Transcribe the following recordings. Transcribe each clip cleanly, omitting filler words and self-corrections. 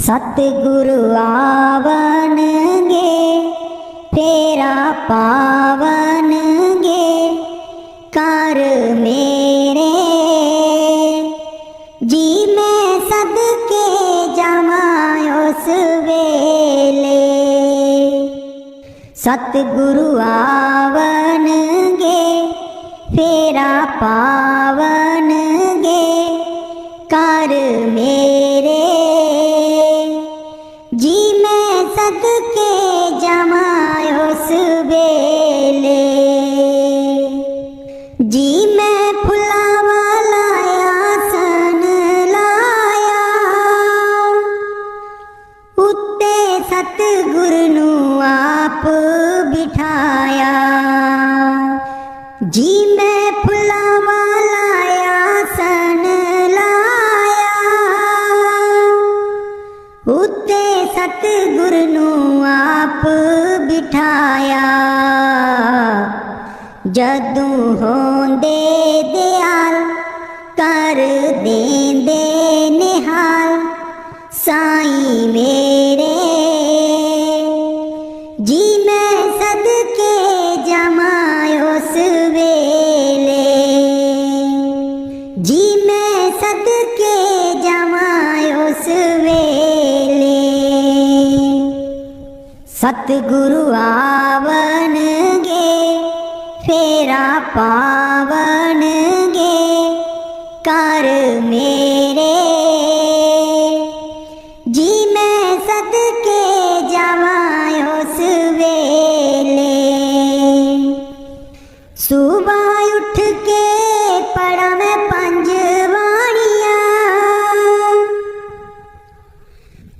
सतगुरु आवनगे फेरा पावनगे कर मेरे जी मैं सदके जावा उस वेले। सतगुरु आवनगे फेरा पावनगे कर मेरे जी मैं सदके जावा उस वेले। जी मैं फुला वाला आसन लाया उत्ते सतगुरु नू आप बिठाया। जी मैं फुला वाला आसन लाया उत्ते सतगुरु नू आप बिठाया। जदू होंदे दयाल कर देंदे निहाल साईं मेरे जी मैं सदके जावा उस वेले। जी मैं सदके जावा उस वेले। सतगुरु आवनगे फेरा पावनगे कर मेरे जी मैं सदके जावा उस वेले। सुबह उठ के पढ़ा मैं पंज बाणियां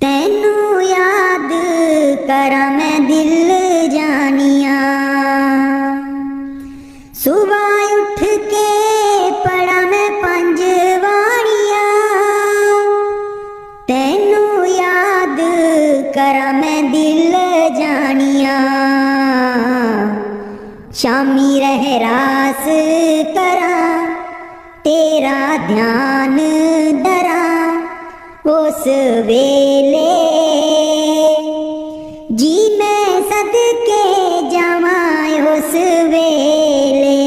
तैनू याद करा मैं दिल जानिया। सुबह उठ के पढ़ा मैं पंज बाणियां तैनू याद करा मैं दिल जानिया। शामी रहरास करा तेरा ध्यान धरा उस वेले जी मैं सदके जावा उस वेले।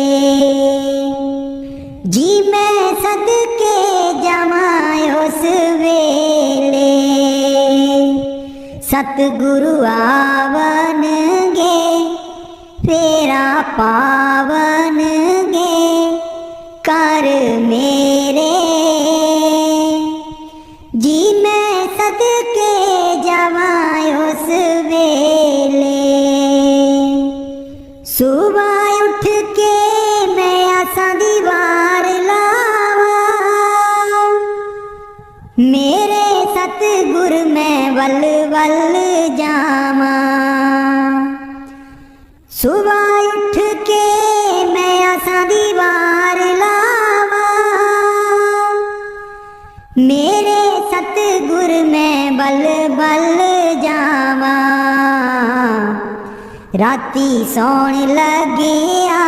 जी मैं सदके जावा उस वेले। सतगुरु आवनगे फेरा पावनगे कर मेरे जी मैं सदके जावा उस वेले। सुबह उठ के मैं आसा दी वार लावा मेरे सतगुर मैं वल वल जावा। सुबह उठ के मैं आसा दी वार लावा मेरे सतगुर मैं बल बल जावा। राती सौण लगिया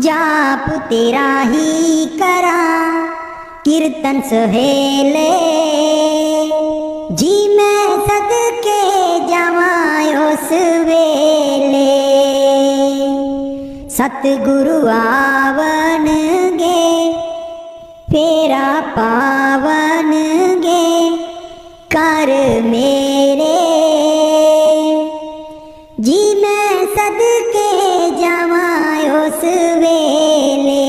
जाप तेरा ही करा कीर्तन सहेले जी मैं सदके जावा उस वेले। सतगुरु आवनगे फेरा पावनगे कर मेरे जी मैं सदके जावा उस वेले।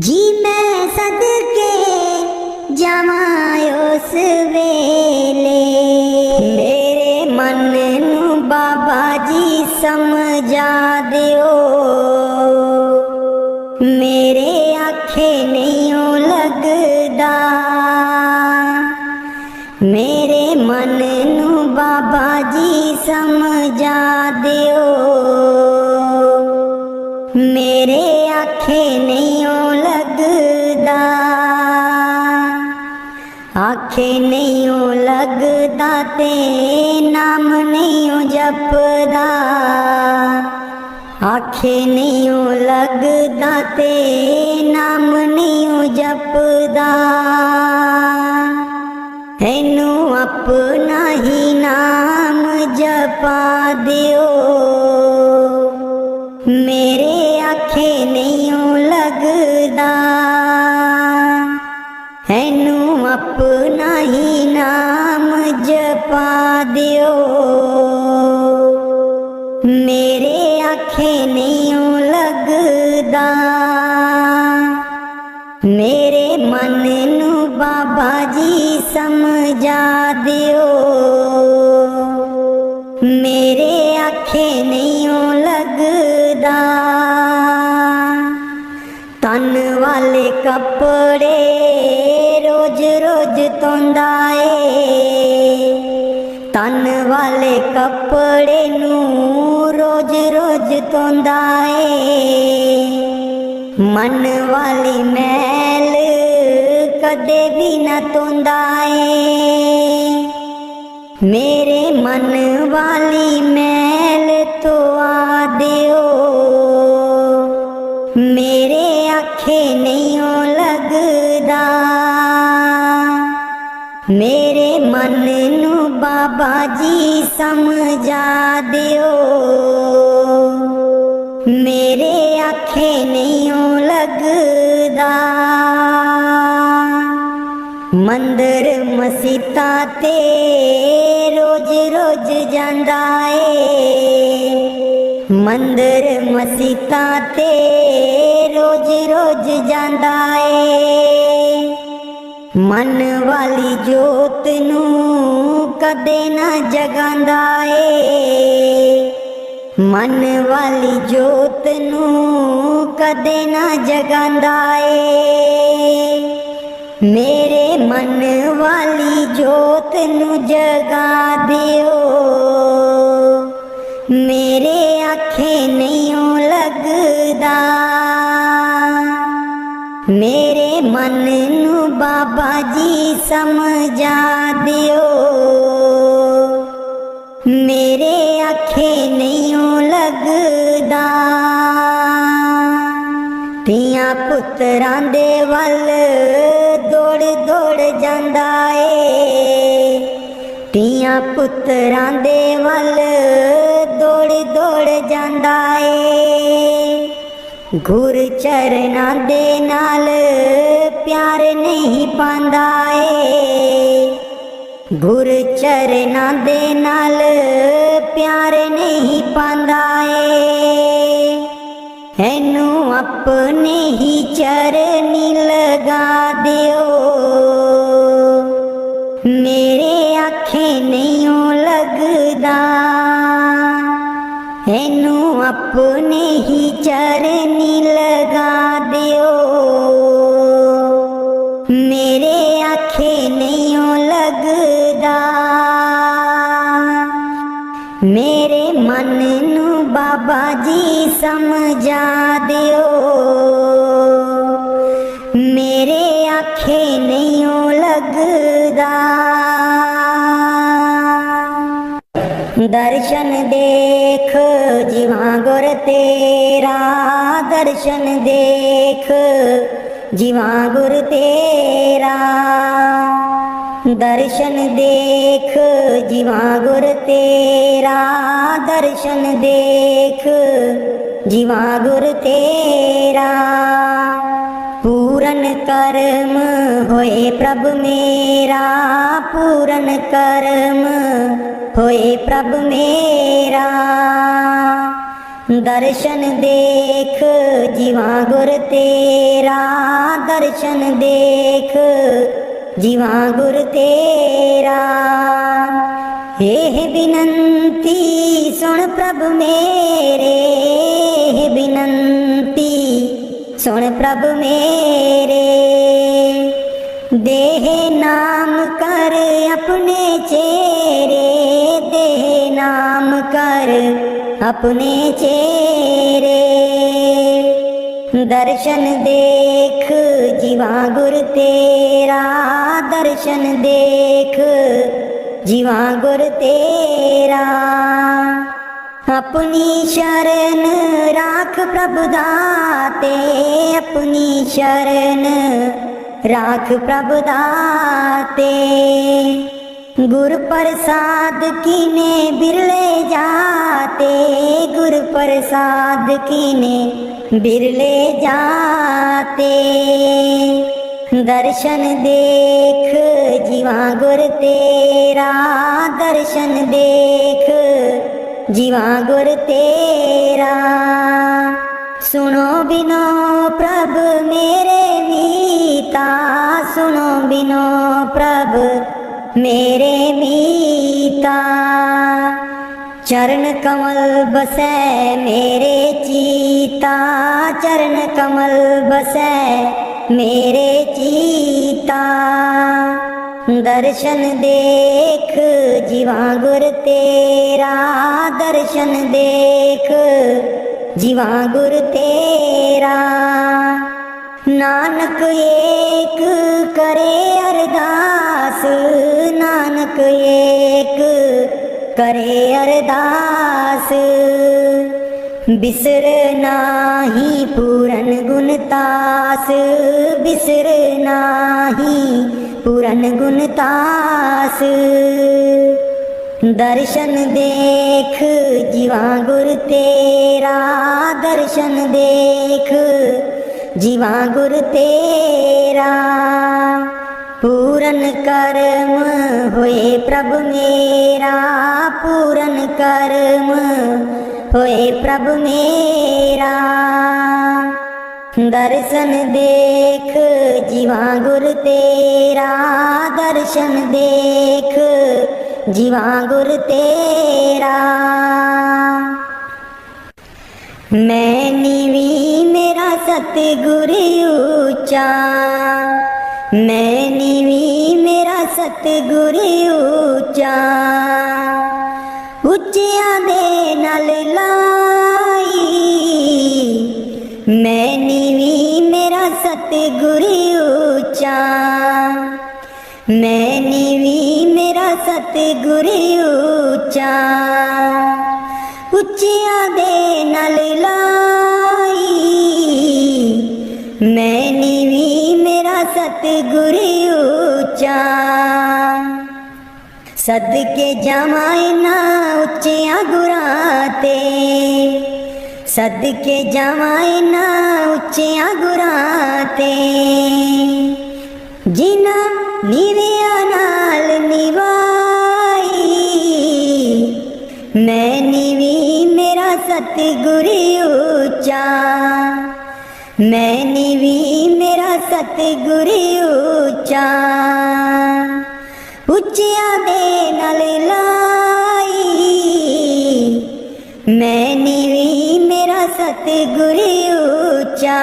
जी मैं सदके जावा उस वेले। मेरे मन नू बाबा जी समझा दियो मेरे आखे नहीं लगदा। मेरे मन नू बाबा जी समझा दियो मेरे आखे नहीं लगदा। आखे नहीं लगदा ते नाम नहीं जपदा। आखे नहीं लगदा ते नाम नहीं जपदा। अपना ही नाम जपा दियो, मेरे आखे नहीं लगदा, हैनू अपना ही नाम जपा दियो, मेरे आखे नहीं लगदा। मेरे मन नू बाबा जी समझा दियो, मेरे आखे नहीं लगदा। तन वाले कपड़े रोज रोज धोंदा ए, तन वाले कपड़े नू रोज रोज धोंदा ए, मन वाली मैल कदे भी न धोंदा ए, मेरे मन वाली मैल तो आ दियो, मेरे आखे नहीं लगदा। मेरे मन नू बाबा जी समझा दियो, मेरे आखे नहीं लगदा। मंदिर मसीता ते रोज रोज जांदा ए, मंदिर मसीता ते रोज रोज जांदा ए, मन वाली जोत नू कदे ना जगांदा ए, मन वाली जोत नू कदे ना जगांदा ए, मेरे मन वाली जोत नू जगा दियो, मेरे आखे नहीं लगदा। मेरे मन नू बाबा जी समझा दियो, मेरे आखे नहीं लगदा। धियां पुत्रां दे वल दौड़ दौड़ जांदा ए, धियां पुत्रां दे वल दौड़ दौड़ जांदा ए, गुर चरनां दे नाल प्यार नहीं पांदा ए, गुर चरनां दे नाल प्यार नहीं पांदा ए, हैनू अपने ही चरनी लगा दियो, मेरे आखे नहीं लगदा। हैनू अपने ही चरनी लगा दियो, मेरे आखे नहीं लगदा। मेरे मन नू बाबा जी समझा दियो, मेरे आखे नहीं लगदा। दर्शन देख जीवा गुर तेरा, दर्शन देख जीवा गुर तेरा, दर्शन देख जीवा गुर तेरा, दर्शन देख जीवा गुर तेरा। पूरन कर्म होए प्रभ मेरा, पूरन कर्म होए प्रभ मेरा, दर्शन देख जीवा गुर तेरा, दर्शन देख जीवा गुर तेरा। हे बिनंती सुन प्रभ मेरे, हे बिनंती सुन प्रभ मेरे, देह नाम कर अपने चेरे, देह नाम कर अपने चेरे। दर्शन देख जीवा गुर तेरा, दर्शन देख जीवा गुर तेरा। अपनी शरण राख प्रभु दाते, अपनी शरण राख प्रभु दाते। गुर प्रसाद कीने बिरले जाते, गुर प्रसाद कीने बिरले जाते। दर्शन देख जीवा गुर तेरा, दर्शन देख जीवा गुर तेरा। सुनो बिनो प्रभ मेरे मीता, सुनो बिनो प्रभ मेरे मीता। चरण कमल बसै मेरे चीता, चरण कमल बसै मेरे चीता। दर्शन देख जीवा गुर तेरा, दर्शन देख जीवा गुर तेरा। नानक एक करे अरदास, नानक एक करे अरदास। बिसर नाही पूरन गुणतास, बिसर नाही पूरन गुणतास। दर्शन देख जीवा गुर तेरा, दर्शन देख जीवा गुर तेरा। पूरन कर्म होए प्रभु मेरा, पूरन कर्म होए प्रभु मेरा। दर्शन देख जीवा गुर तेरा, दर्शन देख जीवा गुर तेरा। मैं नीवी मेरा सतगुर ऊंचा, मैं नीवी मेरा सतगुर ऊंचा। ਉੱਚਿਆਂ ਦੇ ਨਾਲ ਲਾਈ, ਮੈਂ ਨੀਵੀਂ ਮੇਰਾ ਸਤਿਗੁਰ ਉੱਚਾ, ਮੈਂ ਨੀਵੀਂ ਮੇਰਾ ਸਤਿਗੁਰ ਉੱਚਾ। ਉੱਚਿਆਂ ਦੇ ਨਾਲ ਲਾਈ, ਮੈਂ ਨੀਵੀਂ ਮੇਰਾ ਸਤਿਗੁਰ ਉੱਚਾ। सदके जावां ना उच्चियां गुरां ते, सदके जावां ना उच्चियां गुरां ते। जिन्हां नीवियां नाल निभाई, मैं नीवी मेरा सतगुर ऊंचा, मैं नीवी मेरा सतगुर ऊंचा। ਉੱਚਿਆਂ ਦੇ ਨਾਲ ਲਾਈ, ਮੈਂ ਨੀਵੀਂ ਮੇਰਾ ਸਤਿਗੁਰ ਉੱਚਾ।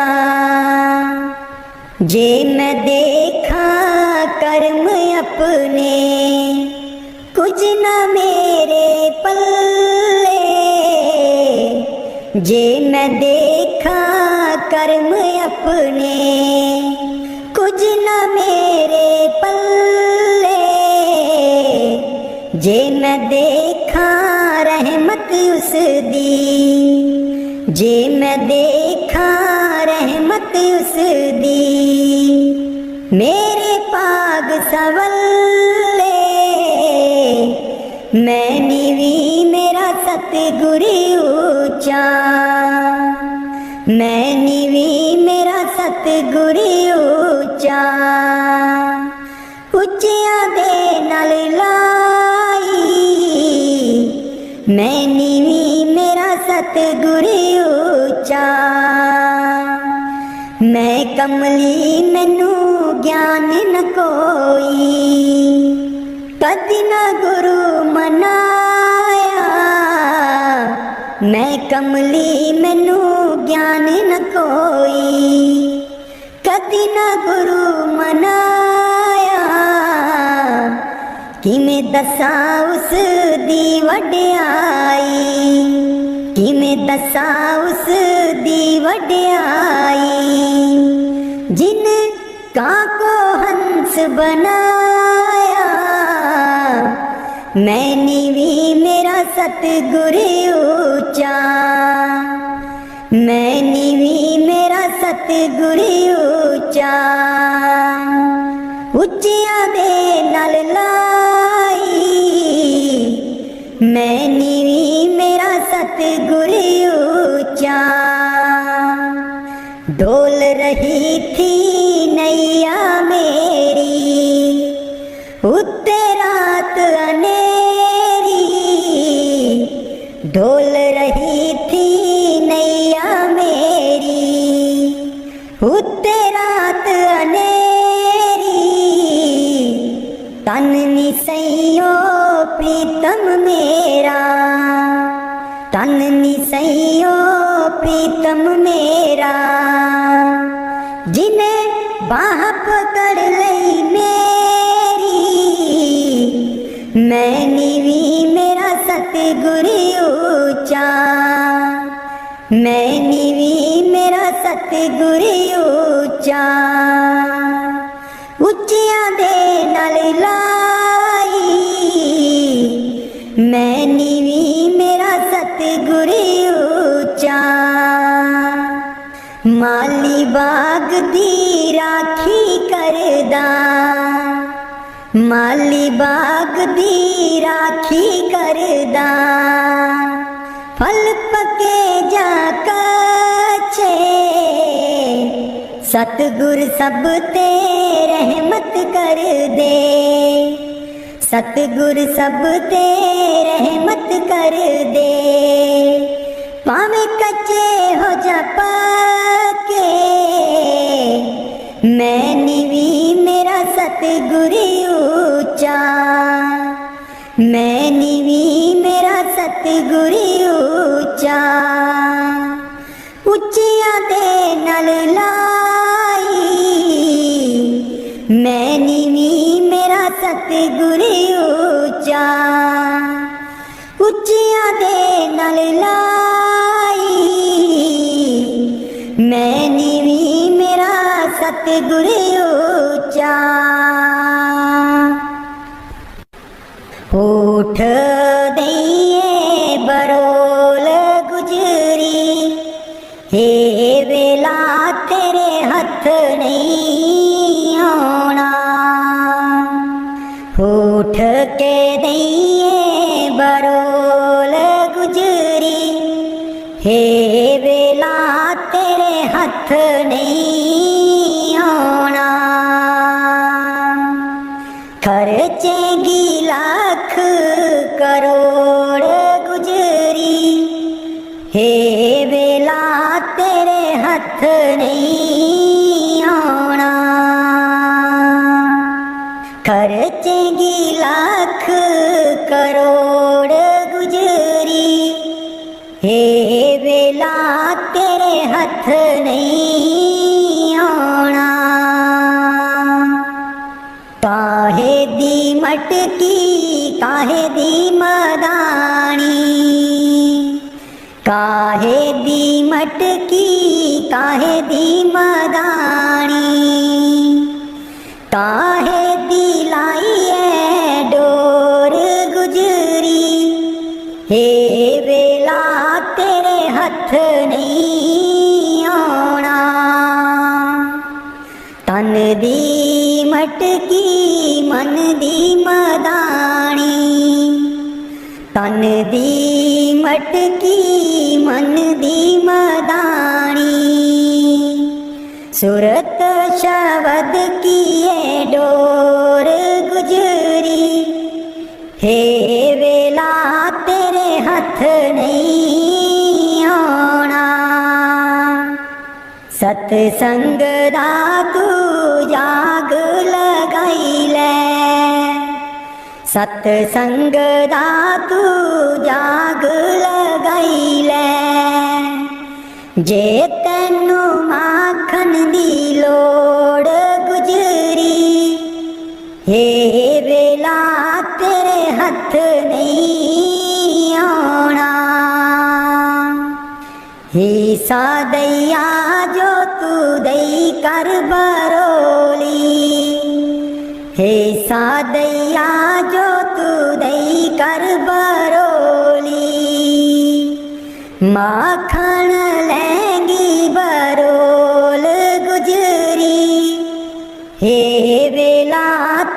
ਜੇ ਮੈਂ ਦੇਖਾਂ ਕਰਮ ਆਪਣੇ, ਕੁਝ ਨਾ ਮੇਰੇ ਪੱਲੇ। ਜੇ ਮੈਂ ਦੇਖਾਂ ਕਰਮ ਆਪਣੇ, ਕੁਝ ਨਾ ਮੇਰੇ ਪੱਲੇ। जे मैं देखा रहमत उसदी, जे मैं देखा रहमत उसदी। मेरे पाग सवले, मैं नीवी मेरा सतगुर ऊंचा, मैं नीवी मेरा सतगुर ऊंचा। ਉੱਚਿਆਂ ਦੇ ਨਾਲ ਲਾਈ, मैं नीवी मेरा सतगुर ऊंचा। मैं कमली मैनू ज्ञान न कोई, कदी ना गुरु मनाया। मैं कमली मैनू ज्ञान न कोई, कदी ना गुरु मनाया। किमें दसा उस दी वड्याई, किमें दसा उस दी वड्याई। जिन काको हंस बनाया, मैं नीवी मेरा सतगुर ऊंचा, मैं नीवी मेरा सतगुर ऊंचा। ਉੱਚਿਆਂ ਦੇ ਨਾਲ ਲਾਈ, मैं नीवी मेरा सतगुर ऊंचा। डोल रही थी नैया मेरी उत्ते रात अनेरी। डोल रही थी नैया मेरी उत्ते रात अनेरी। तन निसैयो प्रीतम मेरा, तन निसैयो प्रीतम मेरा। जिन्हें बाह पकड़ लई मेरी, मैं नीवी मेरा सतगुर ऊंचा। मैं नीवी मेरा सतगुर ऊंचा। ਉੱਚਿਆਂ ਦੇ ਨਾਲ ਲਾਈ, ਮੈਂ ਨੀਵੀਂ ਮੇਰਾ ਸਤਿਗੁਰ ਉੱਚਾ। ਮਾਲੀ ਬਾਗ ਦੀ ਰਾਖੀ ਕਰਦਾ, ਮਾਲੀ ਬਾਗ ਦੀ ਰਾਖੀ ਕਰਦਾ। ਫਲ ਪੱਕੇ ਜਾਂ ਕੱਚੇ सतगुर सब ते रहमत कर दे। सतगुर सब ते रहमत कर दे। पावे कच्चे हो जा पक्के, मैं नीवी मेरा सतगुर ऊंचा। मैं नीवी मेरा सतगुर ऊंचा। ਉੱਚਿਆਂ ਦੇ ਨਾਲ ਲਾਈ, ਮੈਂ ਨੀਵੀਂ ਮੇਰਾ ਸਤਿਗੁਰ ਉੱਚਾ। ਉੱਚਿਆਂ ਦੇ ਨਾਲ ਲਾਈ, ਮੈਂ ਨੀਵੀਂ ਮੇਰਾ ਸਤਿਗੁਰ ਉੱਚਾ। ਹੋਠ ਦਈਏ ਬਰੋਲ ਗੁਜਰੀ, हे वेला तेरे हथ नहीं आना। होठ के दइए बरोल गुजरी, हे वेला तेरे हथ नहीं आना। खर्चेगी लाख करोड़ गुजरी, हे वेला तेरे हथ नहीं आना। खर्चेगी लाख करोड़ गुजरी, हे वेला तेरे हथ नहीं आना। काहे दी मटकी काहे दी मदानी, काहे दी मटकी काहे दी मदानी। काहे दी लाई है डोर गुजरी, हे वेला तेरे हथ नहीं आना। तन दी मटकी मन दी मदानी, तन दी मटकी मन दी मदानी। सुरत शबद किए डोर गुजरी, हे वेला तेरे हथ नहीं आना। सतसंग दा तू जाग लगाई ले, सतसंग दा तू जाग लगाई ले। जे तैनू माखन दी लोड़ गुजरी, हे वेला तेरे हथ नहीं आना। हिस्सा दैया जो तू दई कर बरोली, हिस्सा दैया जो तू दई कर बरोली। माखन लेंगी बरोल गुजरी, हे वेला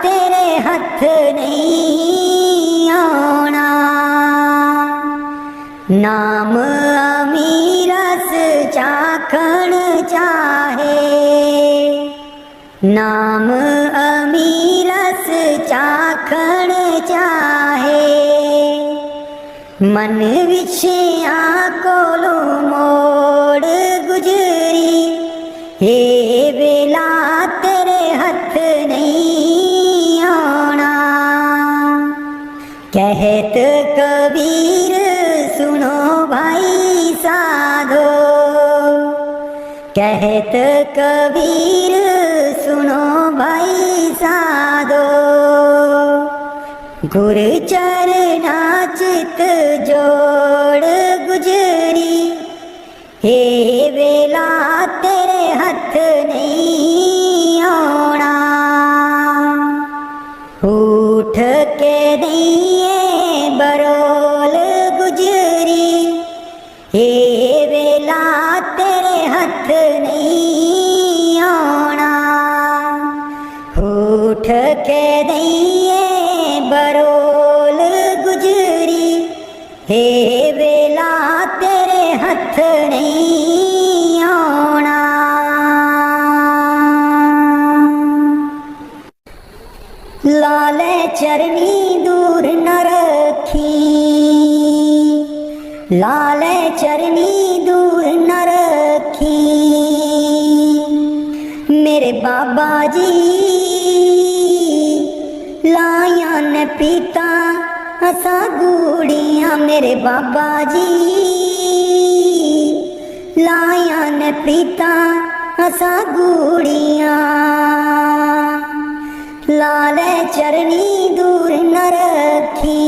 तेरे हथ नहीं आना। नाम अमीरस चाखण चाहे, नाम अमीरस चाखण चाहे। मन विछया कोलो मोड़ गुजरी, हे वेला तेरे हथ नहीं आना। कहत कबीर सुनो भाई साधो, कहत कबीर सुनो भाई साधो। गुर चरना चित जोड़ गुजरी, हे वेला तेरे हथ नहीं आना। उठ के दिए बरोल गुजरी, हे वेला तेरे हथ नहीं आना। उठ के दिए बरोल गुजरी, हे वेला तेरे हथ नहीं आना। लाले चरनी दूर न रखी, लाले चरनी दूर न रखी। मेरे बाबा जी लाया न पीता असा गूड़ियाँ, मेरे बाबा जी लाया न पीता असा गूड़ियाँ। लाले चरनी दूर न रखी,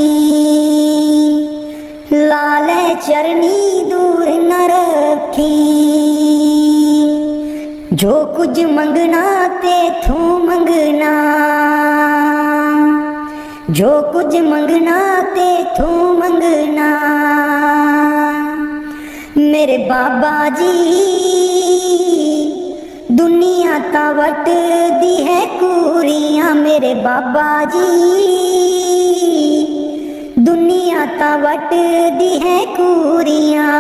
लाले चरनी दूर न रखी। जो कुछ मंगना ते थू मंगना, जो कुछ मंगना ते थू मंगना। मेरे बाबा जी दुनिया ता वट दी है कूरियाँ, मेरे बाबा जी दुनिया ता वट दी है कूरियाँ।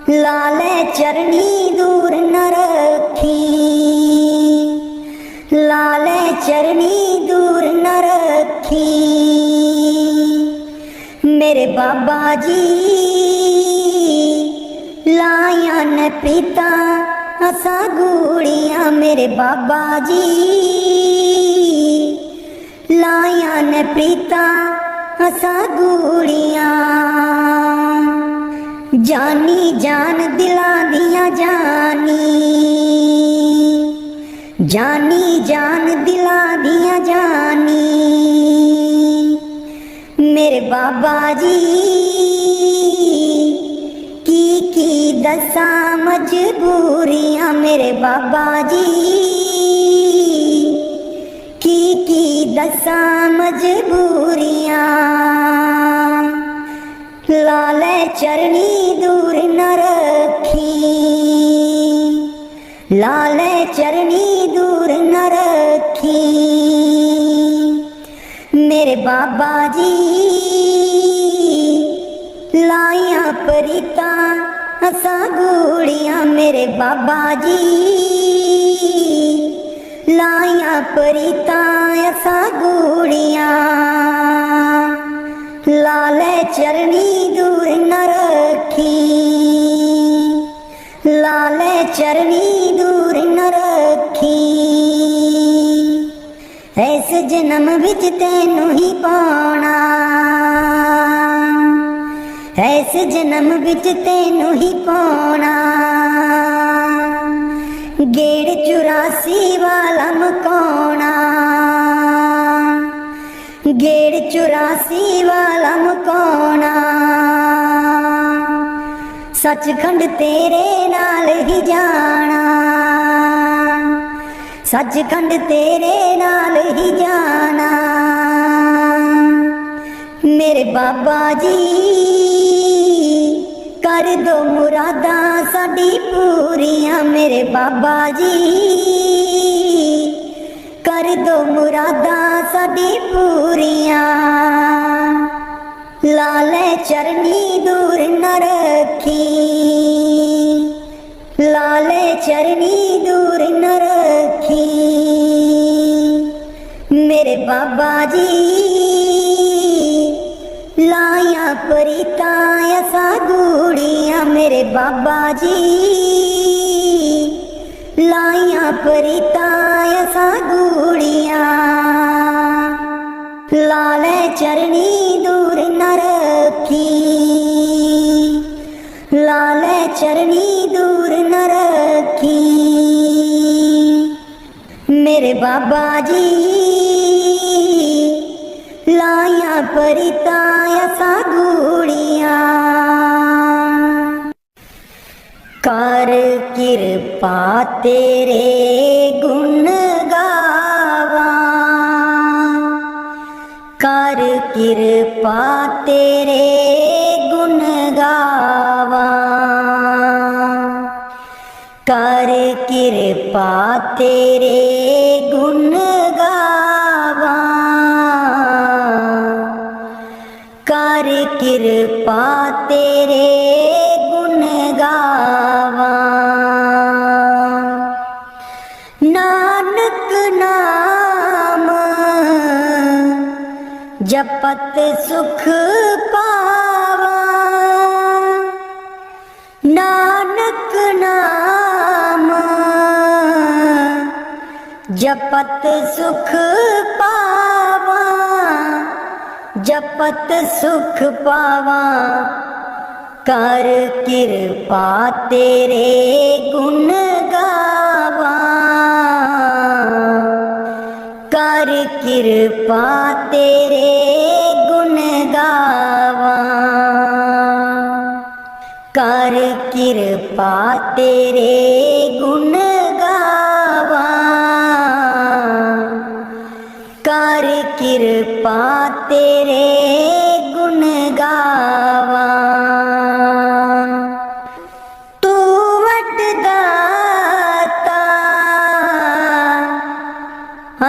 लाले चरनी दूर न रखी, लाले चरनी दूर न रखी। मेरे बाबा जी लाया न पीता असा गूड़ियाँ, मेरे बाबा जी लाया न पीता असा गूड़ियाँ। जानी जान दिला दिया जानी, जानी जान दिला दिया जानी। मेरे बाबा जी की दसा मजबूरियाँ, मेरे बाबा जी की दसा मजबूरियाँ। लाले चरनी दूर न रखी, लाले चरनी दूर न रखी। मेरे बाबा जी लाया परिता असा गूड़ियाँ, मेरे बाबा जी लाया परिता असा गूड़ियाँ। लाले चरनी दूर न रखी, लाले चरनी दूर न रखी। ऐसे जन्म विच तैनू ही पाना, ऐसे जन्म विच तैनू ही पाना। गेड़ 84 वाला मकाना, गेड़ 84 वाला मकाना। सचखंड तेरे नाल ही जाना, सचखंड तेरे नाल ही जाना। मेरे बाबा जी कर दो मुरादा साडी पूरियां, मेरे बाबा जी कर दो मुरादा साडी पूरियां। लाले चरनी दूर न रखी, लाले चरनी दूर न रखी। मेरे बाबा जी लाया परिता ऐसा गूड़िया, मेरे बाबा जी लाया परिता ऐसा गूड़िया। लाले चरनी दूर न रखी, लाले चरनी दूर न रखी। मेरे बाबा जी लाया परिता ऐसा गूड़िया। कर कृपा तेरे गुण गावा, कर कृपा तेरे गुण गावा, कर कृपा तेरे गुण गावा, कर कृपा तेरे गुण गावा। नानक नाम जपत सुख पावा, नानक नाम जपत सुख पावा, जपत सुख पावा। कर कृपा तेरे गुण गावा, कर कृपा तेरे गुण गावा, कर कृपा तेरे गुण गावा, कर कृपा तेरे गुण गावा। तू वटदाता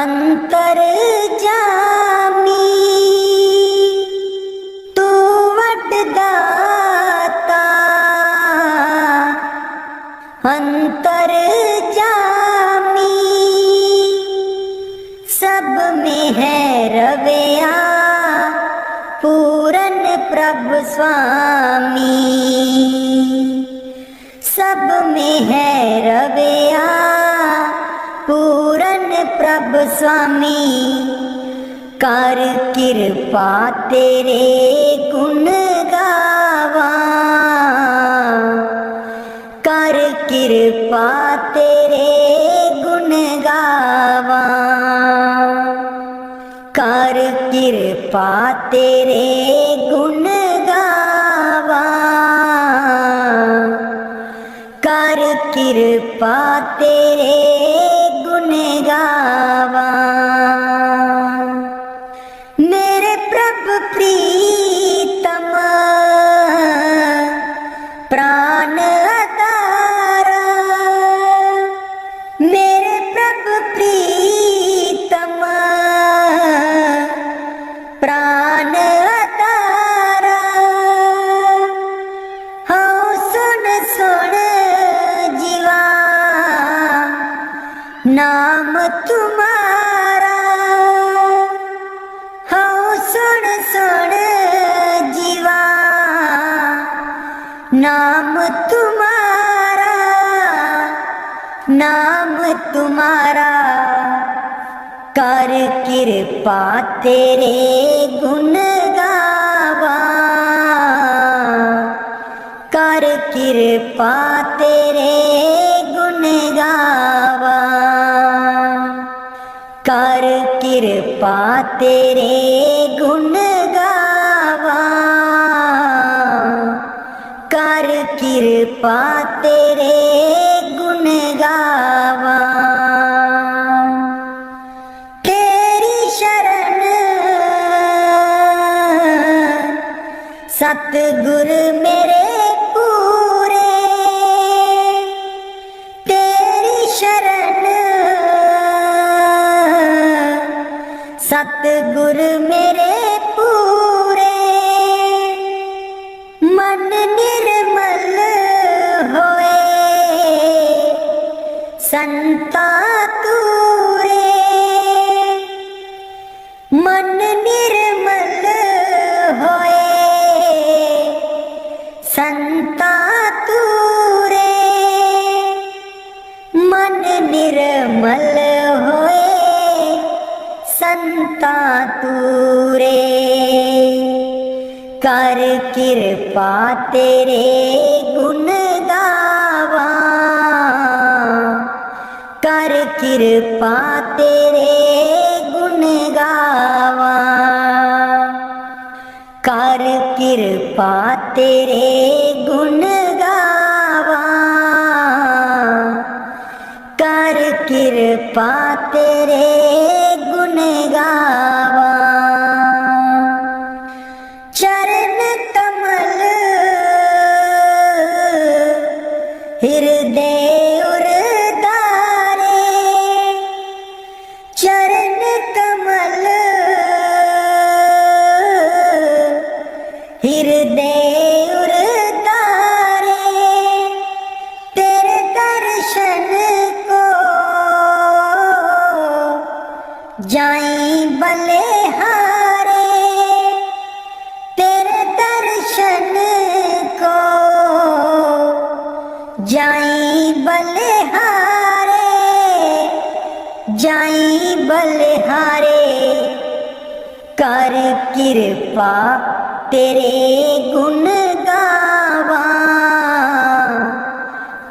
अंतर जामी, तू वटदाता अंतर जामी। सब में है रवैया पूरन प्रभु स्वामी, सब में है रवैया पूरन प्रभु स्वामी। कर कृपा तेरे गुण गावा, कर कृपा तेरे गुण गावा, कर कृपा तेरे गुण गावा, कर कृपा तेरे गुण गावा। मेरे प्रभु प्रीतम प्राण अतारा, मेरे प्रभु प्रीतम प्राण अतारा। हाँ सुन सुन जीवा नाम तुम्हारा, हाँ सुन सुन जीवा नाम तुम्हारा, नाम तुम्हारा। कर कृपा तेरे गुण गावा, कर कृपा तेरे गुण गावा, कर कृपा तेरे गुण गावा, कर कृपा तेरे गुण गावा। तेरी शरण सतगुर मेरे पूरे, तेरी शरण सतगुर मेरे पूरे। निर्मल होए संता तूरे, मन निर्मल होए संता तूरे, मन निर्मल होए संता तूरे। कर कृपा तेरे गुण गावा, कर कृपा तेरे गुण गावा, कर कृपा तेरे गुण गावा, कर कृपा तेरे गुण गावा। चरण कमल हृदय उरधारे, चरण कमल हृदय उरधारे, तेरे दर्शन को जाई बलिहारे, तेरे दर्शन को जाई बलिहारे, जाई बलिहारे। कर कृपा तेरे गुण गावा,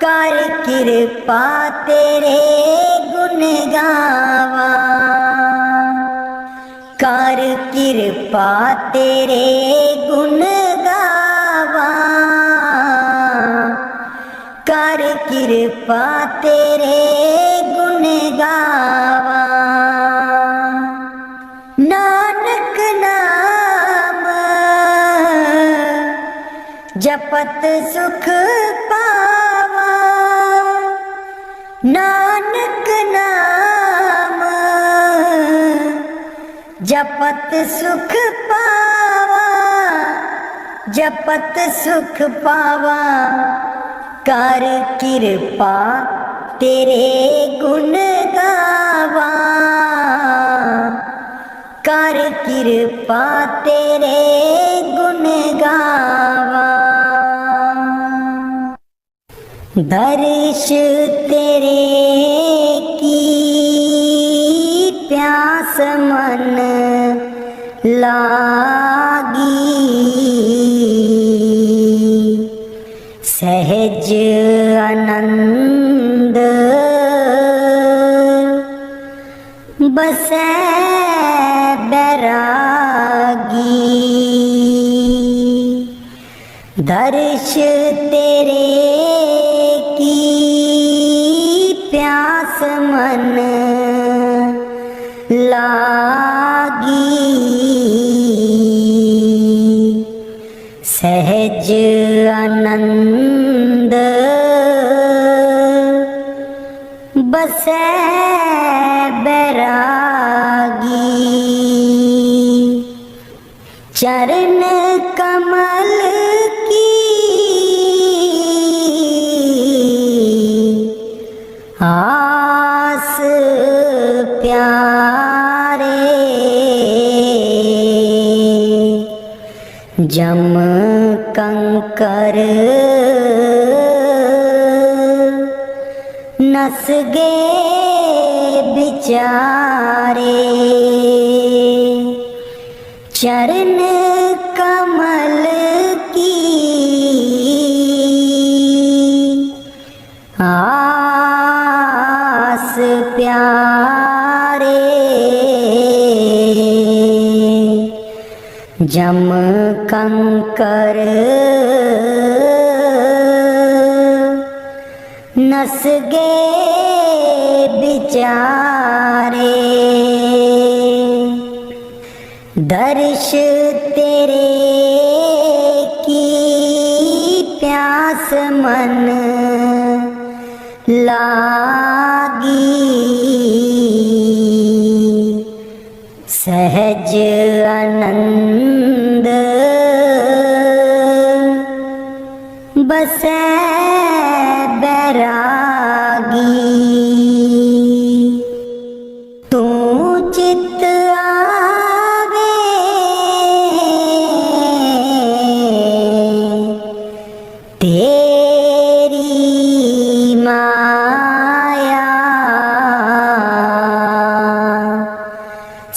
कर कृपा तेरे गुण गावा, कर कृपा तेरे गुण गावा, कर कृपा तेरे गुण गावा। नानक नाम जपत सुख पावा, नानक नाम जपत सुख पावा, जपत सुख पावा। कर कृपा तेरे गुण गावा, कर कृपा तेरे गुण गावा। दर्श तेरे की प्यास मन लागी, सहज आनंद बसै बैरागी। दर्श तेरे की प्यास मन लागी, सहज आनंद बसै बैरागी। चरण कमल की आस प्यारे, जम कंकर नस गे बिचारे। चरण कमल की आस प्यारे, जम कंकर नस गे बिचारे। दर्श तेरे की प्यास मन लागी, सहज आनंद बसै बैरागी। तू चित आवे तेरी माया,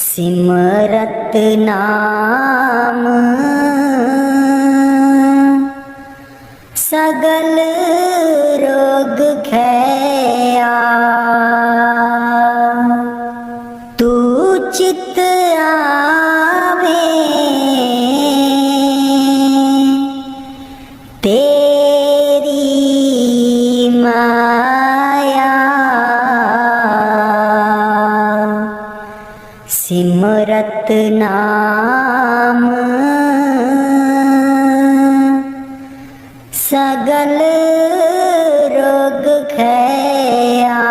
सिमरत नाम सगल रोग खैया। तू चित आवे तेरी माया, सिमरत नाम सगल रोग खैया।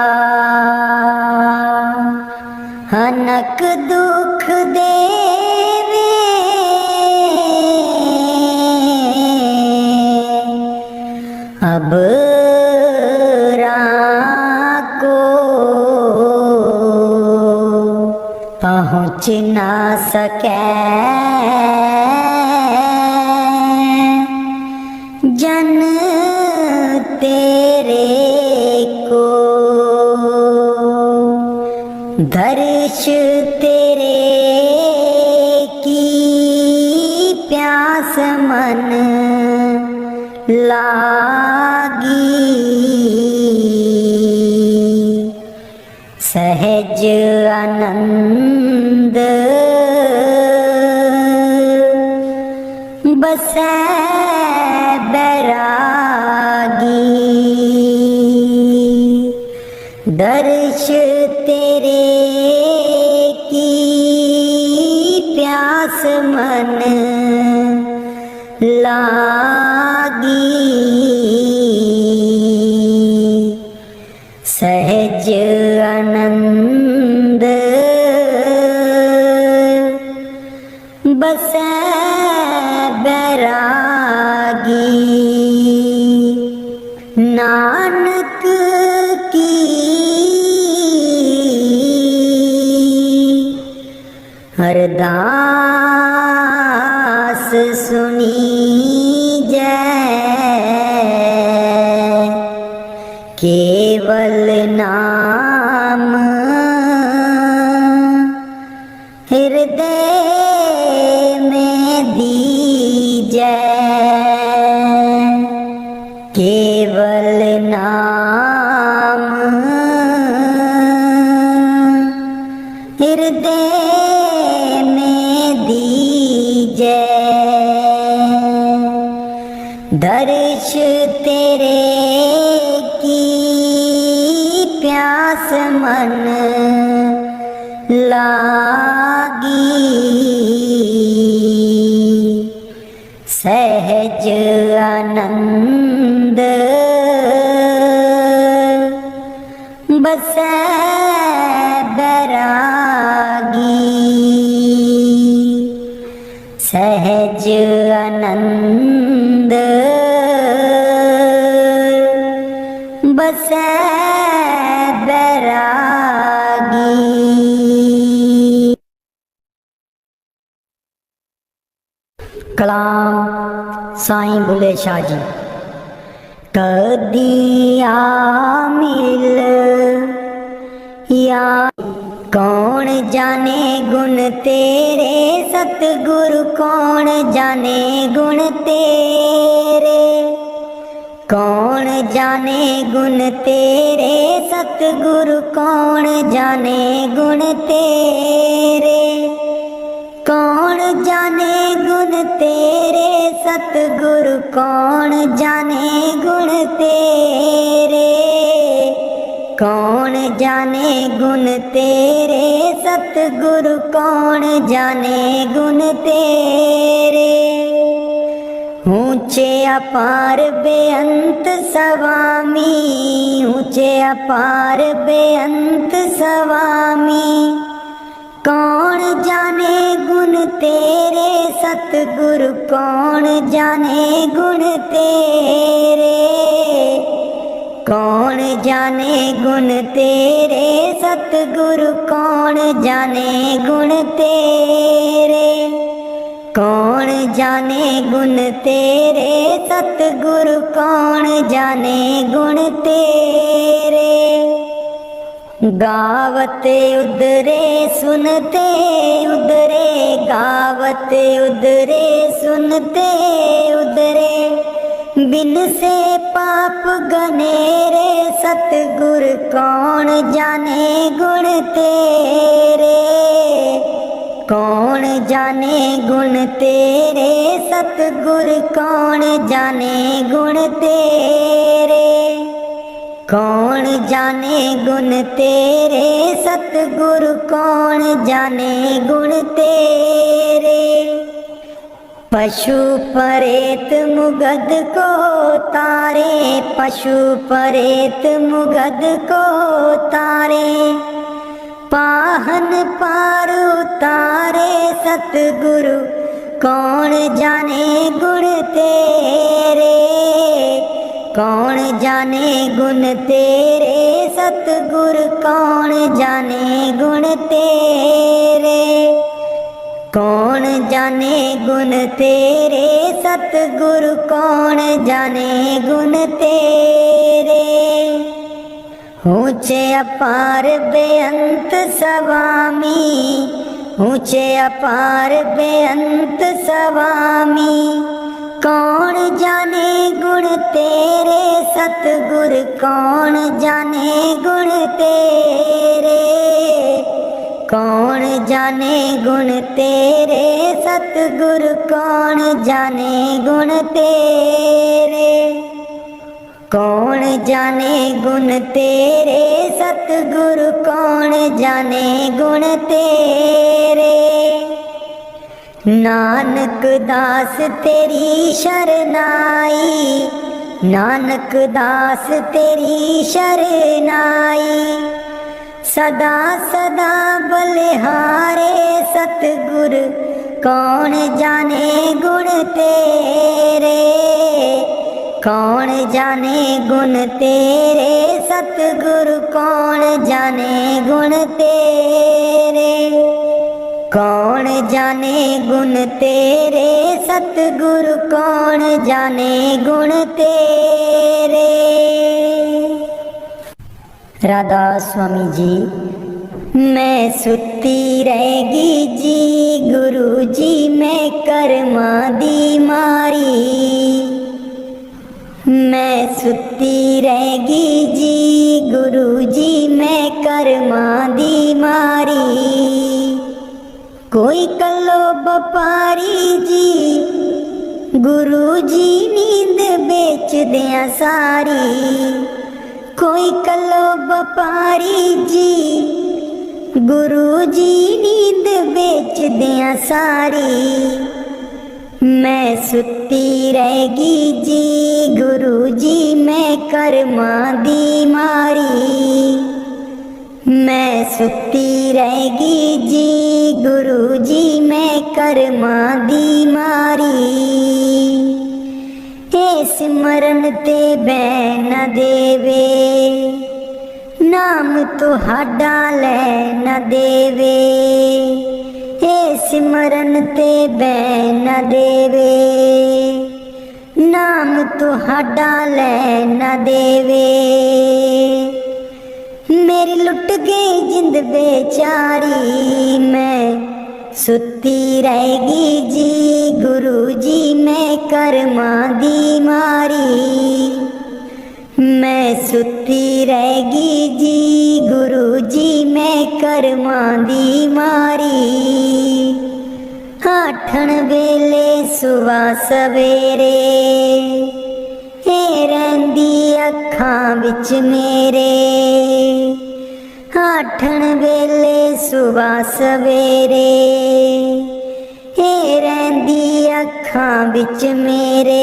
हनक दुख देवे अब को पहुँच ना सके जन तेरे को। दर्श तेरे की प्यास मन लागी, सहज आनंद बसै बैरागी। दर्श तेरे की प्यास मन लागी, सहज आनंद बसै बैरागी। नानक की अरदास सुनी जय, केवल नाम हृदय में दीजै। केवल नाम हृदय में दीजै। दर्श तेरे की प्यास मन लागी, सहज आनंद बसै बैरागी। सहज आनंद बसै बैरागी। कलाम साईं बुले शाह जी। कदिया मिल या कौन जाने गुण तेरे, सतगुरु कौन जाने गुण तेरे। कौन जाने गुण तेरे, सतगुरु कौन जाने गुण तेरे। कौन जाने गुण तेरे, सतगुरु कौन जाने गुण तेरे। कौन जाने गुण तेरे, सतगुरु कौन जाने गुण तेरे। ऊंचे अपार बेअंत स्वामी, ऊंचे अपार बेअंत स्वामी। कौन जाने गुण तेरे, सतगुरु कौन जाने गुण तेरे, कौन जाने गुण तेरे, सतगुरु कौन जाने गुण तेरे, कौन जाने गुण तेरे, सतगुरु कौन जाने गुण तेरे। गावते उदरे सुनते उदरे, गावते उदरे सुनते उदरे, बिन से पाप गनेरे, सतगुर कौन जाने गुण तेरे, कौन जाने गुण तेरे, सतगुर कौन जाने गुण तेरे, कौन जाने गुण तेरे, सतगुरु कौन जाने गुण तेरे। पशु परेत मुगद को तारे, पशु परेत मुगद को तारे, पाहन पार उतारे, सतगुरु कौन जाने गुण तेरे, कौन जाने गुण तेरे, सतगुरु कौन जाने गुण तेरे, कौन जाने गुण तेरे, सतगुरु कौन जाने गुण तेरे। ऊंचे अपार बेअंत स्वामी, ऊंचे अपार बेअंत स्वामी, कौन जाने गुण तेरे, सतगुर कौन जाने गुण तेरे, कौन जाने गुण तेरे, सतगुर कौन जाने गुण तेरे, कौन जाने गुण तेरे, सतगुरु कौन जाने गुण तेरे। नानक दास तेरी शरनाई, नानक दास तेरी शरनाई, सदा सदा बलिहारे, सतगुर कौन जाने गुण तेरे, कौन जाने गुण तेरे, सतगुरु कौन जाने गुण तेरे, कौन जाने गुण तेरे, सतगुरु कौन जाने गुण तेरे। राधा स्वामी जी। मैं सुती रहेगी जी, गुरु जी मैं कर्मा दी मारी, मैं सुती रहेगी जी, गुरु जी मैं कर्मा दी मारी, कोई कलो बपारी जी, गुरु जी नींद बेच दिया सारी, कोई कलो बपारी जी, गुरु जी नींद बेच दिया सारी, मैं सुती रहेगी जी, गुरु जी मैं कर्मा दी मारी, मैं सुती रहेगी जी, गुरु जी मैं कर्मा दी मारी, हे सिमरन ते बैन न देवे, नाम तुहाडा लै न देवे, हे सिमरन ते बैन न देवे, नाम तुहाडा लै न देवे, मेरी लुट गई जिंद बेचारी, मैं सुती रहेगी जी, गुरु जी मैं कर्मा दी मारी, मैं सुती रहेगी जी, गुरु जी मैं कर्मा दी मारी, आठन वेले सुबह सवेरे, हे रहिंदी अखां विच मेरे, आठन वेले सुबह सवेरे, हे रहिंदी अखां विच मेरे,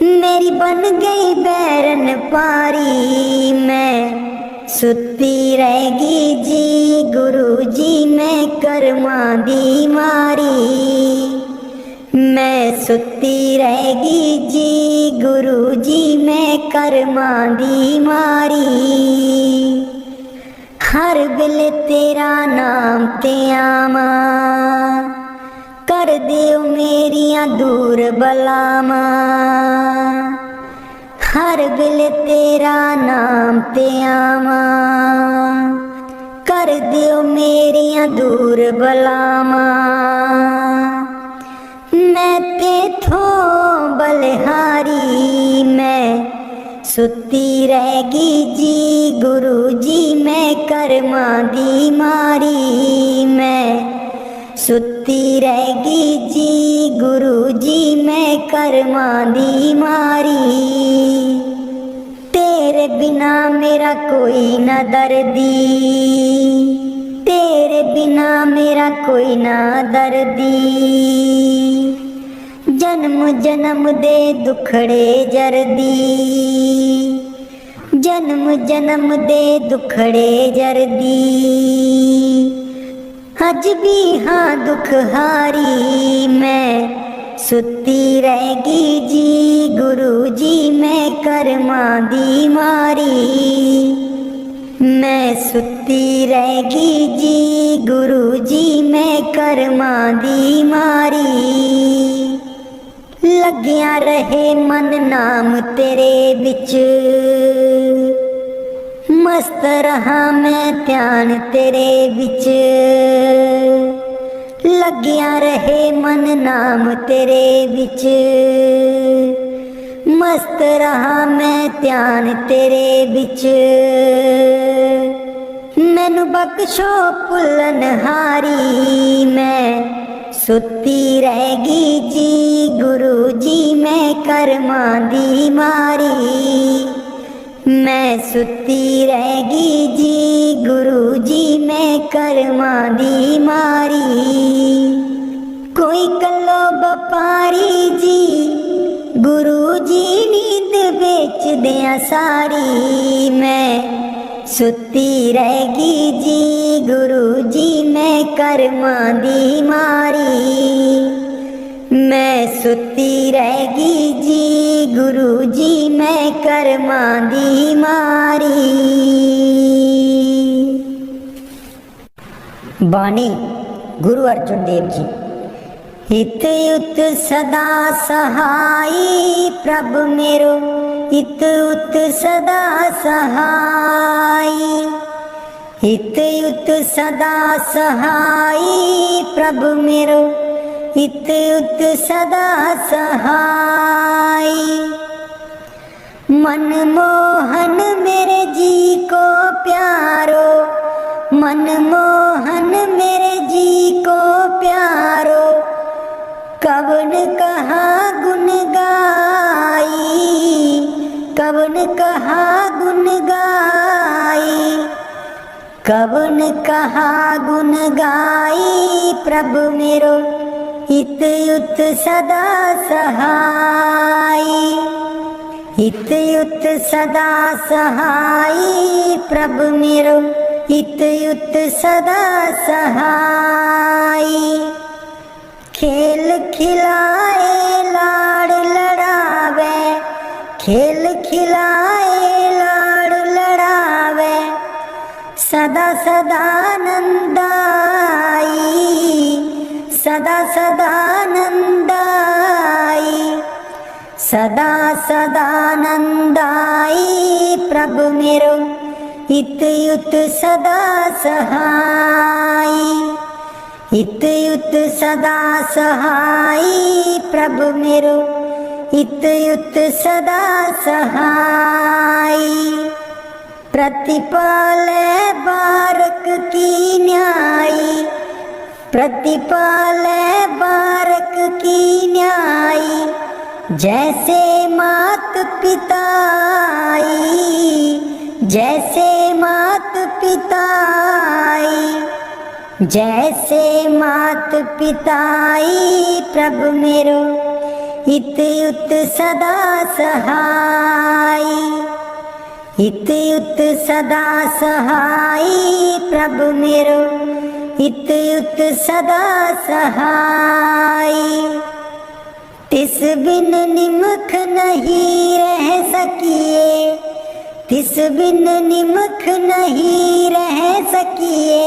मेरी बन गई बैरन पारी, मैं सुती रहेगी जी, गुरु जी मैं करमां दी मारी। मैं सुती रहेगी जी गुरु जी मैं करमां दी मारी। हर वेले तेरा नाम ते आवां, कर दिओ मेरियां दूर बलावां। हर वेले तेरा नाम ते आवां, कर दिओ मेरियां दूर बलावां। मैं तेथों बलिहारी मैं सुती रहेगी जी गुरु जी मैं करमां दी मारी। मैं सुती रहेगी जी गुरु जी मैं करमां दी मारी। तेरे बिना मेरा कोई न दर्दी, तेरे बिना मेरा कोई ना दर्दी। जन्म जन्म दे दुखड़े जरदी, जन्म जन्म दे दुखड़े जरदी। अज भी हाँ दुख हारी मैं सुती रहेगी जी गुरु जी मैं करमां दी मारी। मैं सुती रहेगी जी गुरु जी मैं करमां दी मारी। लग्या रहे मन नाम तेरे बिच, मस्त रहा मैं ध्यान तेरे बिच। लग्या रहे मन नाम तेरे बिच, मस्त रहा मैं ध्यान तेरे बिच। मैनू बख्शो भुलनहारी मैं सुती रहेगी जी गुरु जी मैं करमां दी मारी। मैं सुती रहेगी जी गुरु जी मैं करमां दी मारी। कोई कलो बपारी जी गुरु जी नींद बेच दिया सारी। मैं सुती रहेगी जी गुरु जी मैं करमां दी मारी। मैं सुती रहेगी जी गुरु जी मैं करमां दी मारी। बाणी गुरु अर्जुन देव जी। हित युत सदा सहाई प्रभु मेरो, हित युत सदा सहाई। हित युत सदा सहाई प्रभु मेरो, हित युत सदा सहाई। मनमोहन मेरे जी को प्यारो, मनमोहन मेरे जी को प्यारो। कवन कहा गुण गाई, कवन कहा गुण गाई। कवन कहा गुण गाई प्रभु मेरो, हित युत सदा सहाई। हित युत सदा सहाई प्रभु मेरो, हित युत सदा सहाई। खेल खिलाए लाड़ लड़ावे, खेल खिलाए लाड़ लड़ावे। सदा सदानंदाई, सदा सदानंदाई। सदा सदानंदाई प्रभु मेरो, हित युत सदा सहाई। हित युत सदा सहाई प्रभु मेरो, हित युत सदा सहाई। प्रतिपाले बारक की न्यायी, प्रतिपाले बारक की न्यायी। जैसे मात पिताई, जैसे मात पिताई। जैसे मात पिताई प्रभु मेरो, हित युत सदा सहाई। हित युत सदा सहाई प्रभु मेरो, हित युत सदा सहाय। तिस बिन निमख नहीं रह सकिए, तिस बिन निमख नहीं रह सकिए,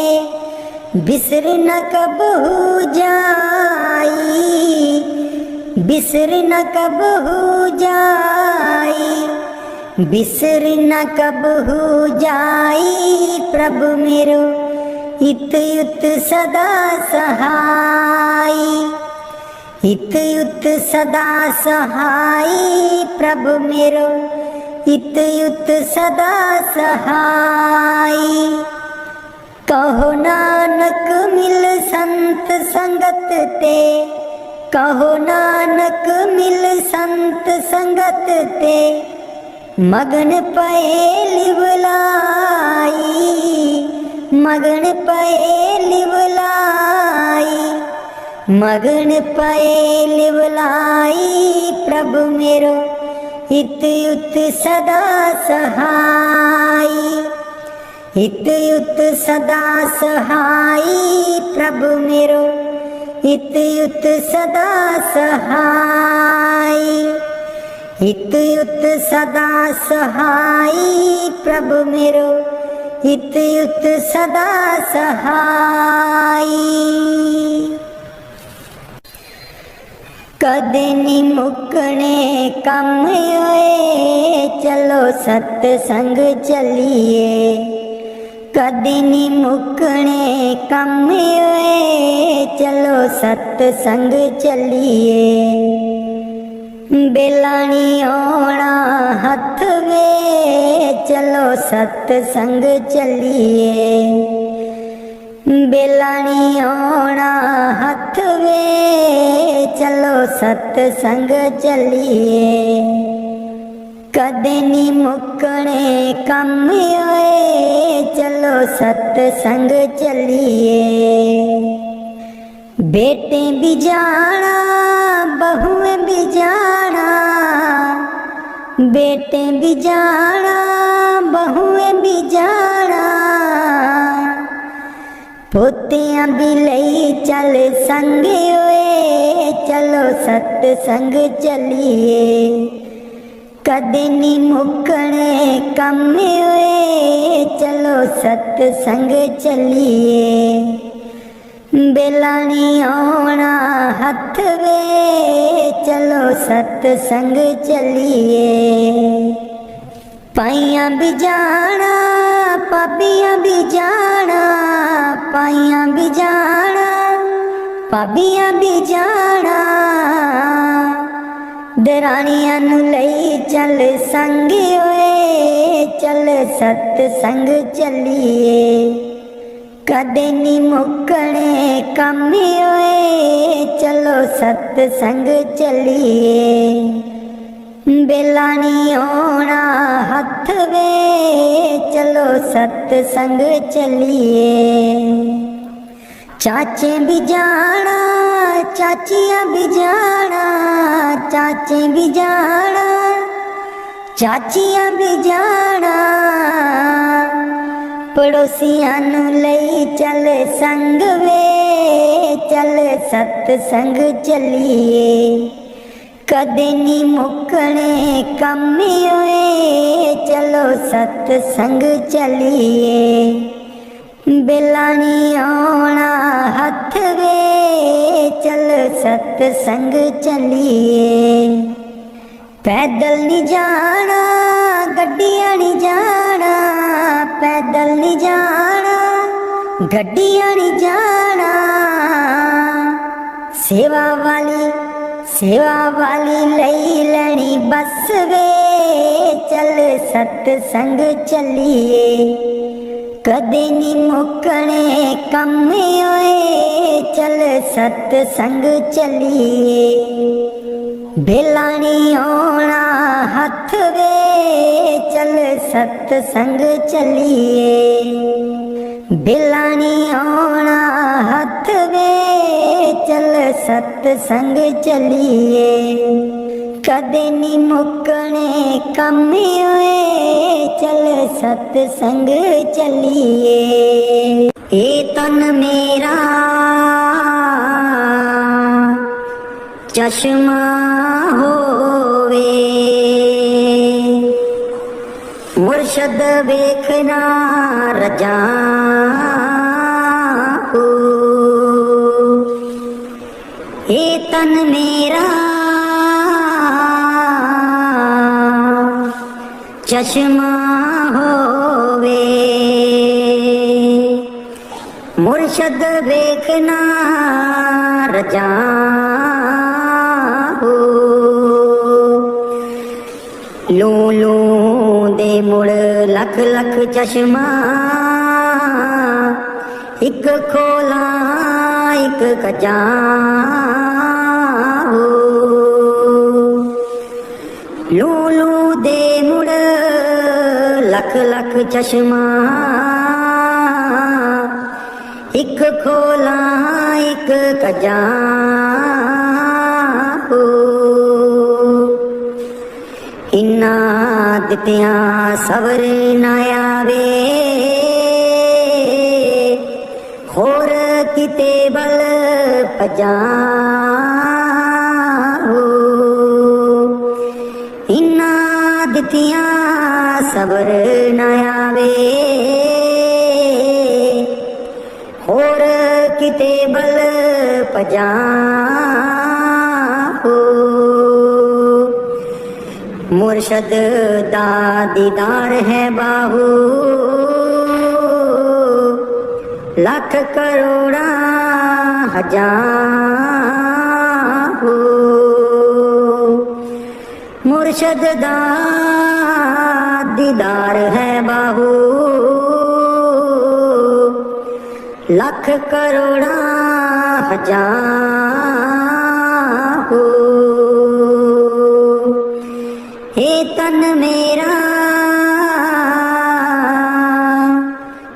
बिसर न कबहु जाई, बिसर न कबहु जाई, बिसर न कबहु जाई। प्रभु मेरो हित युत सदा सहाय, हित युत सदा सहाय। प्रभु मेरो हित युत सदा सहाय। कहो नानक मिल संत संगत ते, कहो नानक मिल संत संगत ते, मगन पए लिवलाई, मगन पए लिवलाई, मगन पए लिवलाई। प्रभु मेरो हित युत सदा सहाय, हित युत सदा सहाय। प्रभु मेरो हित युत सदा सहाय, हित युत सदा सहाय। प्रभु मेरो हित युत सदा सहाय। कदे नी मुकने कम होए, चलो सत्संग चलिए, कदे नी मुकने कम होए, चलो सत्संग चलिए। बेलानी ओणा हथ वे, चलो सत्संग चलिए, बेलानी ओणा हथ वे, चलो सत्संग चलिए। कदे नी मुकने कम होए, चलो सत्संग चलिए। बेटे भी जाना बहुएं भी जाना, बेटे भी जाना बहुएं भी जाना, पोतियां भी लई चल संगे होए, चलो सत्संग चलिए। कदे नी मुकने कम होए, चलो सत्संग चलिए। बेलानी ओणा हथ वे, चलो सत्संग चलिए। पाइयां भी जाना पाबियां भी जाना, पाइयां भी जाना पाबियां भी जाना, दरानियां नू लई चल संगे होए, चल सत्संग चलिए। कदे नी मुकने कम होए, चलो सत्संग चलिए। बेलानी ओणा हथ वे, चलो सत्संग चलिए। चाचे भी जाना चाचियां भी जाना, चाचे भी जाना चाचियां भी जाना, पड़ोसियां नू लई चल संग वे, चल सत्संग चलिए। कदे नी मुकने कम होए, चलो सत्संग चलिए। बेलानी ओणा हथ वे, चल सत्संग चलिए। पैदल नी जाना गड्डियां नी जाना, पैदल नी जाना गड्डियां नी जाना, सेवा वाली लई लैनी बस वे, चल सत्संग चलिए। कदे नी मुकने कम होए, चल सत्संग चलिए। बेलानी ओणा हथ वे, चल सत्संग चलिए। बेलानी ओणा हथ वे, चल सत्संग चलिए। कदे नी मुकने कम होए, चल सत्संग चलिए। ये तन मेरा चश्मा होवे, मुर्शद देखना रजा हो। ये तन मेरा चश्मा होवे, मुर्शद देखना रजा हो। लू लू दे मुड़ लख लख चश्मा, एक खोला एक कजा हो। लू लू दे मुड़ लख लख चश्मा, एक खोला एक कजा हो। इन्ना दित्तिया सबर ना आवे, होर किते बल भजा हो। इन्ना दित्तिया सबर ना आवे, होर किते बल भजा हो। मुर्शद दा दीदार है बाहू, लख करोड़ा हजार हो। मुर्शद दा दीदार है बाहू, लख करोड़ा हजार हो। हे तन मेरा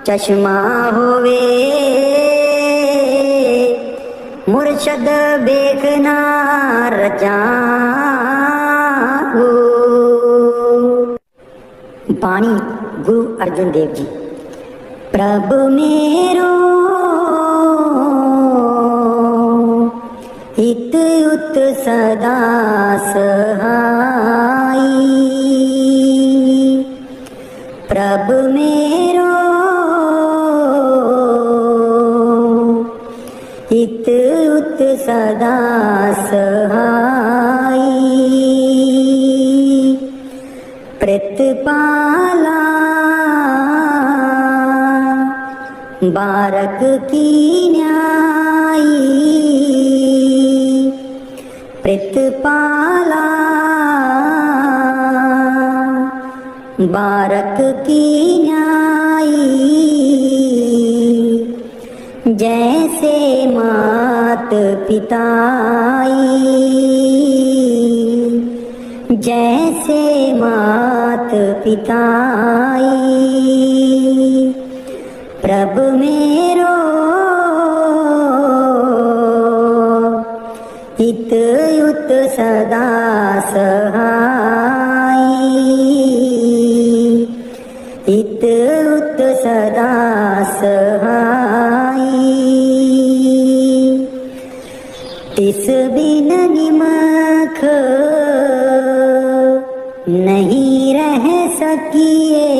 चश्मा होवे, मुर्शद देखना रजा हो। बाणी गुरु अर्जुन देव जी। प्रभु मेरो हित उत सदा सहाई, प्रभु मेरो हित उत सदा सहाई। प्रतिपाला बारक की न्यायी, प्रतिपाला बारक की न्यायी। जैसे मात पिताई, जैसे मात पिताई। प्रभु मेरो हित उत सदा सहाई, हित उत सदा सहाई। तिस बिन निमख नहीं रह सकिए,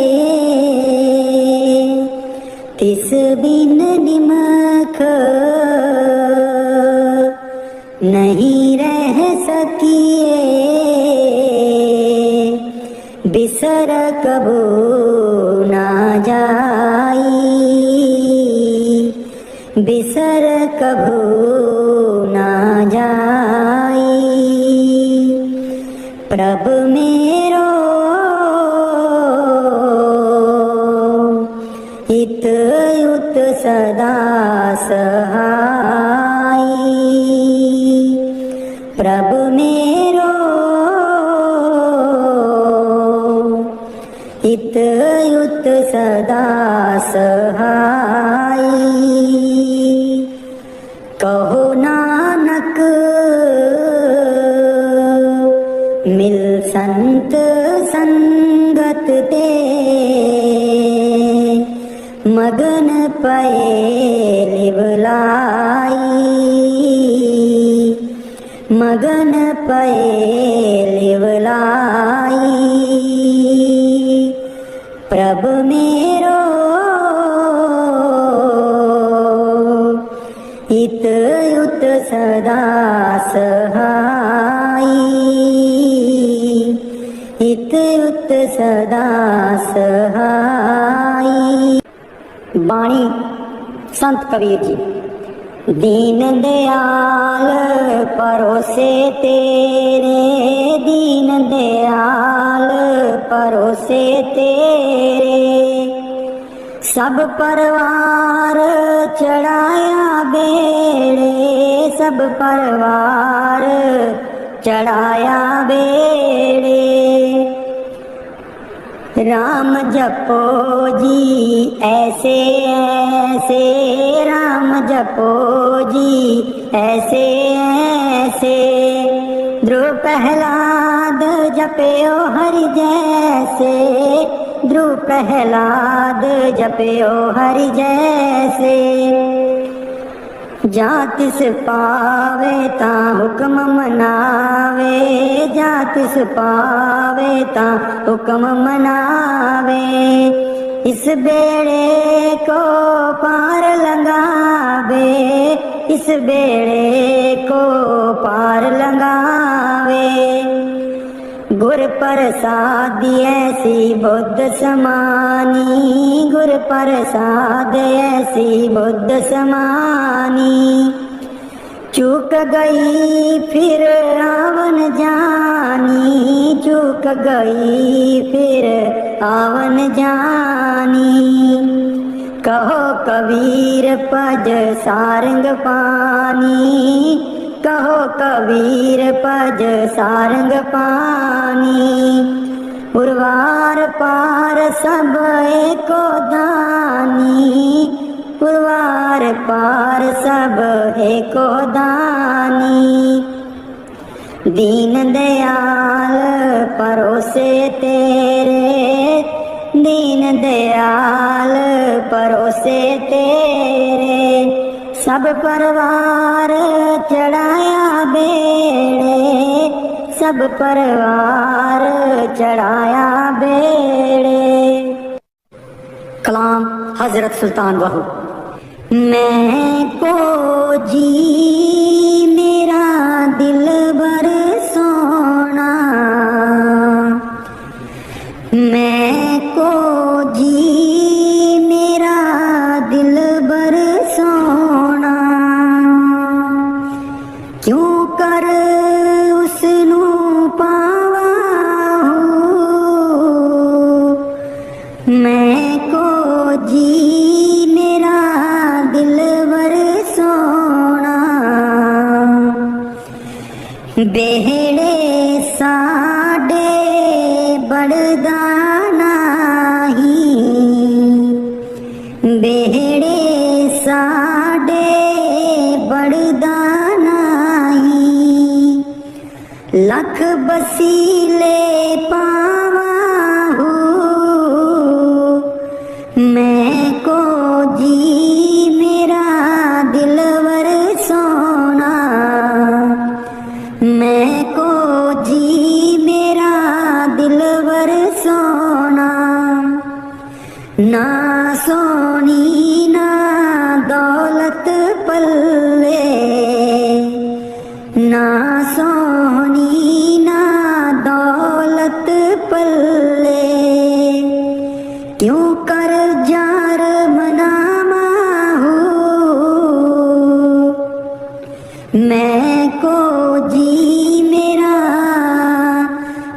तिस बिन निमख नहीं रह सकिए। बिसर कबो ना जाई, बिसर कबो ना जाई। प्रभु मेरो हित उत सदा सहाई, प्रभु मेरो हित उत सदा सहाई। कहो नानक मिल संत संगत ते, मगन पए मगन पए लिवलाई। प्रभ मेरो हित युत सदा सहाई। हित युत सदा सहाई। बाणी संत कबीर जी। दीन दयाल परोसे तेरे, दीन दयाल परोसे तेरे। सब परवार चढ़ाया बेड़े, सब परवार चढ़ाया बेड़े। राम जपो जी ऐसे ऐसे, राम जपो जी ऐसे ऐसे। ध्रुव प्रहलाद जपयो हरि जैसे, ध्रुव प्रहलाद जपयो हरि जैसे। जा तिस पावे ता हुक्म मनावे, जा तिस पावे ता हुक्म मनावे। इस बेड़े को पार लगावे, इस बेड़े को पार लगावे। गुर प्रसाद ऐसी बुद्ध समानी, गुर प्रसाद ऐसी बुद्ध समानी। चूक गई फिर आवन जानी, चूक गई फिर आवन जानी। कहो कबीर पज सारंग पानी, कहो कबीर पज सारंग पानी। उर्वार पार सब एको दानी, उर्वार पार सब एको दानी। दीन दयाल परोसे तेरे, दीन दयाल परोसे तेरे। सब परवार चढ़ाया बेड़े, सब परवार चढ़ाया बेड़े। कलाम हजरत सुल्तान बहू। मैं को जी मेरा दिल बर सोना, मैं को जी मेरा दिल बर सोना। क्यों कर उसनू पावा हूँ, मैं को जी मेरा दिल बर सोना। बेहड़े साडे बड़दा नाही, बेहड़े साडे बड़दा नाही। लख बसीले पावा हूँ, मैं को जी मेरा दिलवर सोना। मैं को जी मेरा दिलवर सोना। ना सोनी ना दौलत पल्ले, ना सोनी ना दौलत पल्ले। क्यों कर जार मनामा हूँ, मैं को जी मेरा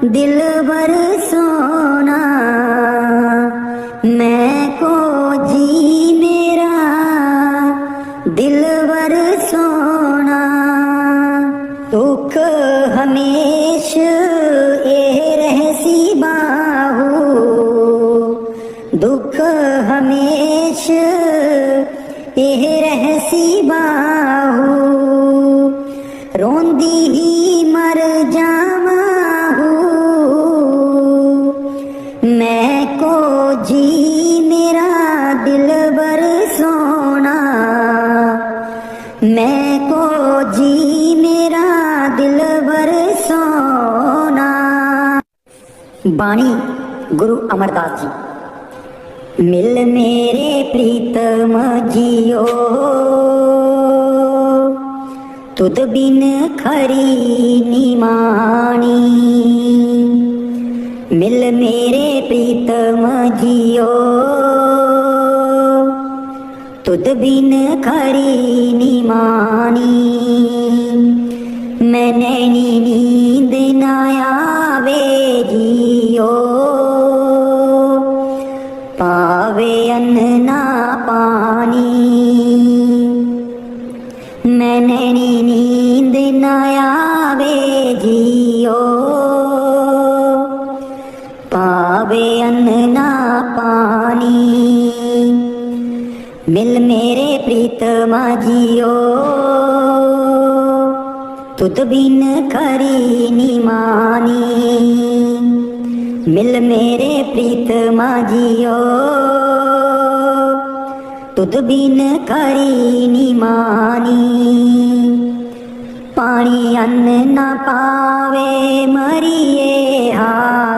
दिलवर सोना। मैं को जी मेरा दिलवर सोना। दुख हमेश ए रहसी बाहू, दुख हमेश एह रहसी बाहू। रोंदी ही मर जावा हूँ, मैं को जी मेरा दिलबर सोना। मैं को जी मेरा दिलबर सोना। बाणी गुरु अमरदास जी। मिल मेरे प्रीतम जियो, तुद बिन खरी निमानी। मिल मेरे प्रीतम जियो, तुद बिन खरी निमानी। मैं नैनी नींद न आवे जियो, पावे अन्न ना पानी। मैं नैनी नींद न आवे जियो, पावे अन्न ना पानी। मिल मेरे प्रीतमा जियो, तुद बिन खरी निमानी। मिल मेरे प्रीतमा जियो, तुद बिन खरी निमानी। पानी अन्न न पावे मरिए हावे।